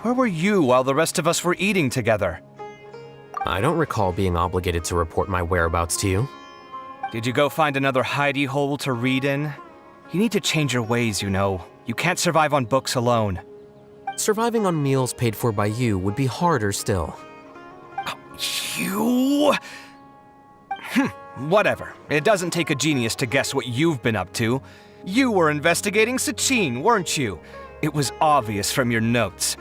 Where were you while the rest of us were eating together? I don't recall being obligated to report my whereabouts to you. Did you go find another hidey hole to read in? You need to change your ways, you know. You can't survive on books alone. Surviving on meals paid for by you would be harder still. You? Whatever. It doesn't take a genius to guess what you've been up to. You were investigating Sachin, weren't you? It was obvious from your notes.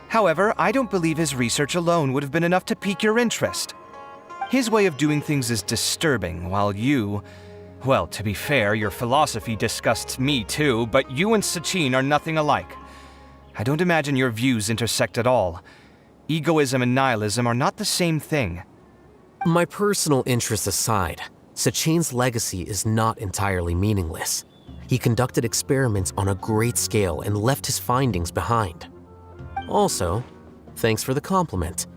However, I don't believe his research alone would have been enough to pique your interest. His way of doing things is disturbing, while you... Well, to be fair, your philosophy disgusts me too, but you and Sachin are nothing alike. I don't imagine your views intersect at all. Egoism and nihilism are not the same thing. My personal interests aside, Sachin's legacy is not entirely meaningless. He conducted experiments on a great scale and left his findings behind. Also, thanks for the compliment,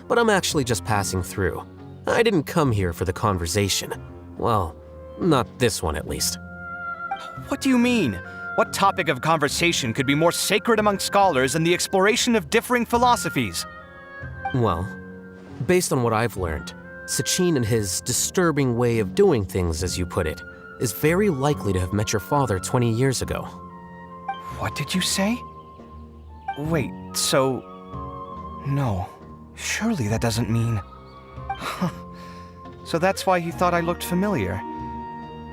but I'm actually just passing through. I didn't come here for the conversation. Well, not this one at least. What do you mean? What topic of conversation could be more sacred among scholars than the exploration of differing philosophies? Well, based on what I've learned, Sachin and his disturbing way of doing things, as you put it, is very likely to have met your father 20 years ago. What did you say? Wait, so... No. Surely that doesn't mean... So that's why he thought I looked familiar.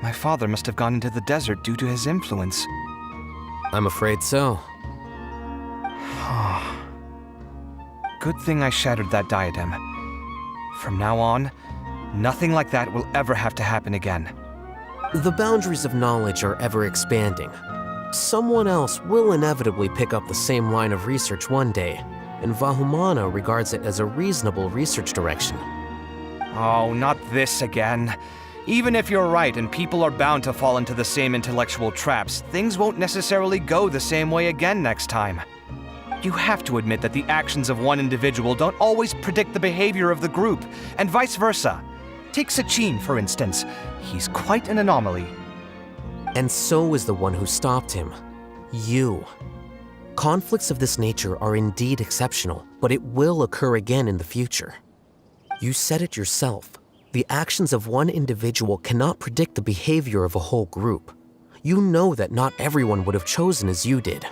My father must have gone into the desert due to his influence. I'm afraid so. Good thing I shattered that diadem. From now on, nothing like that will ever have to happen again. The boundaries of knowledge are ever expanding. Someone else will inevitably pick up the same line of research one day, and Vahumana regards it as a reasonable research direction. Oh, not this again. Even if you're right and people are bound to fall into the same intellectual traps, things won't necessarily go the same way again next time. You have to admit that the actions of one individual don't always predict the behavior of the group, and vice versa. Take Sachin, for instance. He's quite an anomaly. And so is the one who stopped him. You. Conflicts of this nature are indeed exceptional, but it will occur again in the future. You said it yourself. The actions of one individual cannot predict the behavior of a whole group. You know that not everyone would have chosen as you did.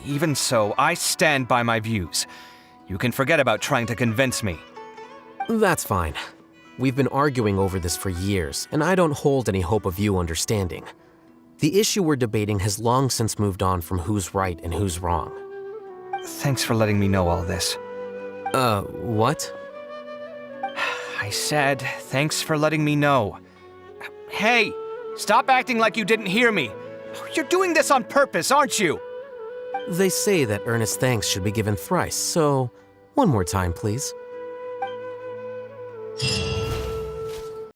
Even so, I stand by my views. You can forget about trying to convince me. That's fine. We've been arguing over this for years, and I don't hold any hope of you understanding. The issue we're debating has long since moved on from who's right and who's wrong. Thanks for letting me know all this. What? I said, thanks for letting me know. Hey, stop acting like you didn't hear me. You're doing this on purpose, aren't you? They say that earnest thanks should be given thrice, so one more time, please.